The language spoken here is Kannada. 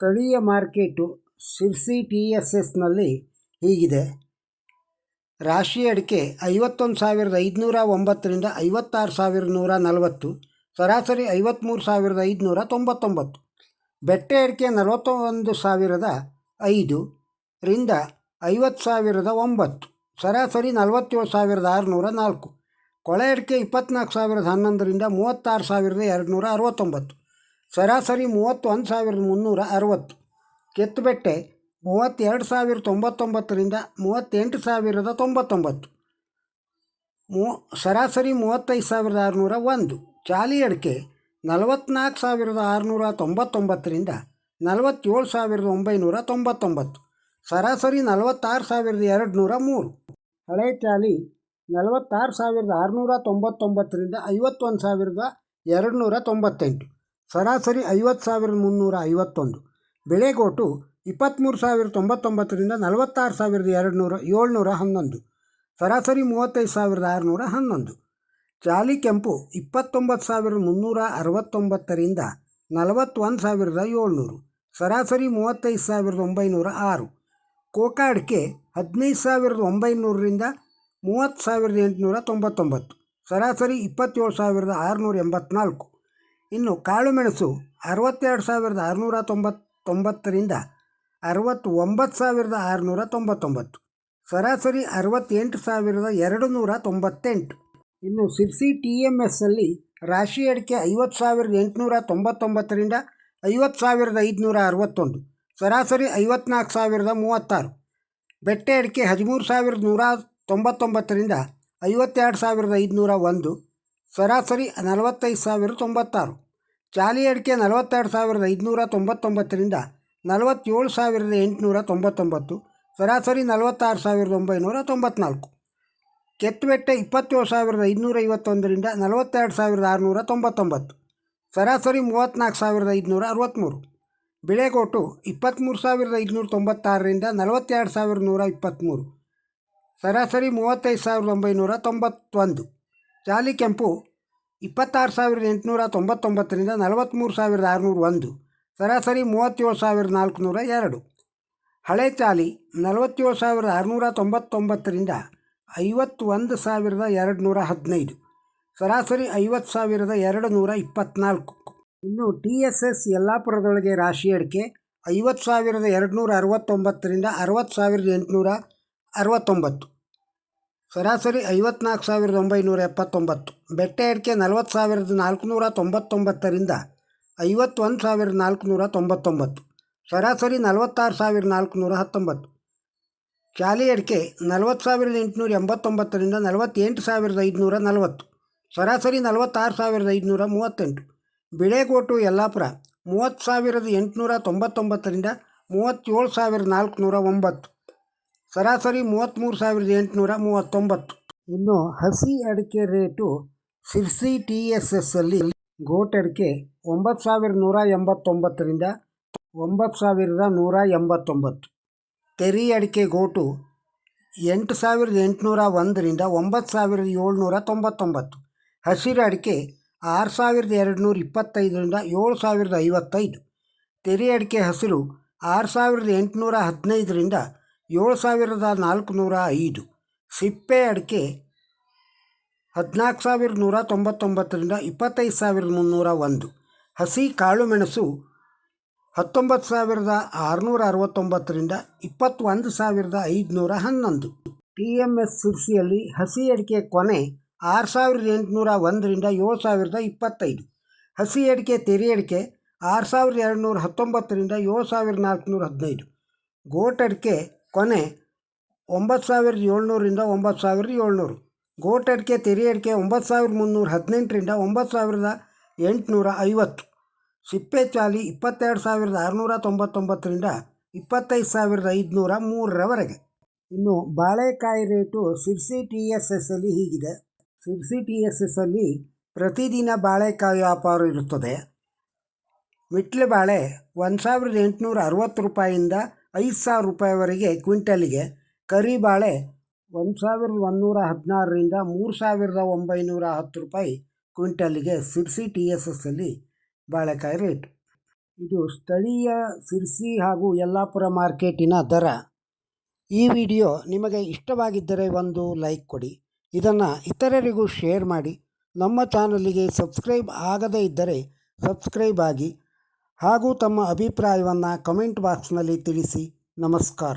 ಸ್ಥಳೀಯ ಮಾರ್ಕೆಟು ಶಿರ್ಸಿ TSSನಲ್ಲಿ ಹೀಗಿದೆ. ರಾಶಿ ಅಡಿಕೆ 51,509ರಿಂದ 56,140, ಸರಾಸರಿ 53,599. ಬೆಟ್ಟೆ ಅಡಿಕೆ 41,005ರಿಂದ 50,009, ಸರಾಸರಿ 47,604. ಕೊಳೆ ಅಡಿಕೆ 24,011ರಿಂದ 36,269, ಸರಾಸರಿ 31,360. ಕೆತ್ತುಬೆಟ್ಟೆ 32,099ರಿಂದ 38,099, ಸರಾಸರಿ 35,601. ಚಾಲಿ ಅಡಿಕೆ 44,699ರಿಂದ 47,999, ಸರಾಸರಿ 46,203. ಹಳೆ ಚಾಲಿ 46,699ರಿಂದ 51,298, ಸರಾಸರಿ 50,351. ಬೆಳೆಗೋಟು 23,099ರಿಂದ 46,711, ಸರಾಸರಿ 35,611. ಚಾಲಿ ಕೆಂಪು 29,369ರಿಂದ 41,700, ಸರಾಸರಿ 35,906. ಕೋಕಾ ಅಡಿಕೆ 15,900ರಿಂದ 30,899, ಸರಾಸರಿ 27,684. ಇನ್ನು ಕಾಳುಮೆಣಸು 62,699ರಿಂದ 69,699, ಸರಾಸರಿ 68,298. ಇನ್ನು ಶಿರ್ಸಿ TMSಲ್ಲಿ ರಾಶಿ ಅಡಿಕೆ 50,899ರಿಂದ 50,561, ಸರಾಸರಿ 54,036. ಬೆಟ್ಟೆ ಅಡಿಕೆ 13,199ರಿಂದ 52,501, ಸರಾಸರಿ 45,096. ಚಾಲಿ ಅಡಿಕೆ 42,599ರಿಂದ 47,899, ಸರಾಸರಿ 46,994. ಕೆತ್ತುಬೆಟ್ಟೆ 27,551ರಿಂದ 42,699, ಸರಾಸರಿ 34,563. ಬಿಳೆಗೋಟು 23,596ರಿಂದ 42,123, ಸರಾಸರಿ 35,991. ಚಾಲಿ ಕೆಂಪು 26,899ರಿಂದ 43,601, ಸರಾಸರಿ 37,402. ಹಳೆ ಚಾಲಿ 47,699ರಿಂದ 51,215, ಸರಾಸರಿ 50,224. ಇನ್ನು TSS ಯಲ್ಲಾಪುರದೊಳಗೆ ರಾಶಿ ಅಡಿಕೆ 50,269ರಿಂದ 60,869, ಸರಾಸರಿ 54,979. ಬೆಟ್ಟೆ ಅಡಿಕೆ 40,499ರಿಂದ 51,499, ಸರಾಸರಿ 46,419. ಚಾಲಿ ಅಡಿಕೆ 40,889ರಿಂದ 48,540, ಸರಾಸರಿ 46,538. ಬಿಳೆಗೋಟು ಯಲ್ಲಾಪುರ 30,899ರಿಂದ 37,409, ಸರಾಸರಿ 33,839. ಇನ್ನು ಹಸಿ ಅಡಿಕೆ ರೇಟು ಶಿರ್ಸಿ TSSಲ್ಲಿ ಗೋಟ್ ಅಡಿಕೆ 9,189ರಿಂದ 9,189, ತೆರಿ ಅಡಿಕೆ ಗೋಟು 8,801ರಿಂದ 9,799, ಹಸಿರು ಅಡಿಕೆ 6,225ರಿಂದ 7,055, ತೆರಿ ಅಡಿಕೆ ಹಸಿರು 6,815ರಿಂದ 7,405, ಸಿಪ್ಪೆ ಅಡಿಕೆ 14,199ರಿಂದ 25,301. ಹಸಿ ಕಾಳುಮೆಣಸು 19,669ರಿಂದ 21,511. TMS ಶಿರ್ಸಿಯಲ್ಲಿ ಹಸಿ ಅಡಿಕೆ ಕೊನೆ 6,801ರಿಂದ 7,025, ಹಸಿ ಅಡಿಕೆ ತೆರಿ ಅಡಿಕೆ 6,219ರಿಂದ 7,415, ಗೋಟ್ ಅಡಿಕೆ ಕೊನೆ 9,700ರಿಂದ 9,700, ಗೋಟ್ ಅಡಿಕೆ ತೆರಿ ಅಡಿಕೆ 9,318ರಿಂದ 9,850. ಸಿಪ್ಪೆ ಚಾಲಿ 22,699ರಿಂದ 25,503ರವರೆಗೆ. ಇನ್ನು ಬಾಳೆಕಾಯಿ ರೇಟು ಶಿರ್ಸಿ TSSಲ್ಲಿ ಹೀಗಿದೆ. ಶಿರ್ಸಿ TSSಲ್ಲಿ ಪ್ರತಿದಿನ ಬಾಳೆಕಾಯಿ ವ್ಯಾಪಾರ ಇರುತ್ತದೆ. ಮಿಟ್ಲೆ ಬಾಳೆ 1,860 ರೂಪಾಯಿಯಿಂದ 5,000 ರೂಪಾಯಿವರೆಗೆ ಕ್ವಿಂಟಲಿಗೆ, ಕರಿಬಾಳೆ 1,116ರಿಂದ 3,910 ರೂಪಾಯಿ ಕ್ವಿಂಟಲಿಗೆ ಶಿರ್ಸಿ TSSಲ್ಲಿ ಬಾಳೆಕಾಯಿ ರೇಟ್. ಇದು ಸ್ಥಳೀಯ ಸಿರ್ಸಿ ಹಾಗೂ ಯಲ್ಲಾಪುರ ಮಾರ್ಕೆಟಿನ ದರ. ಈ ವಿಡಿಯೋ ನಿಮಗೆ ಇಷ್ಟವಾಗಿದ್ದರೆ ಒಂದು ಲೈಕ್ ಕೊಡಿ, ಇದನ್ನು ಇತರರಿಗೂ ಶೇರ್ ಮಾಡಿ. ನಮ್ಮ ಚಾನಲಿಗೆ ಸಬ್ಸ್ಕ್ರೈಬ್ ಆಗದೇ ಇದ್ದರೆ ಸಬ್ಸ್ಕ್ರೈಬ್ ಆಗಿ ಹಾಗೂ ತಮ್ಮ ಅಭಿಪ್ರಾಯವನ್ನು ಕಮೆಂಟ್ ಬಾಕ್ಸ್ನಲ್ಲಿ ತಿಳಿಸಿ. ನಮಸ್ಕಾರ.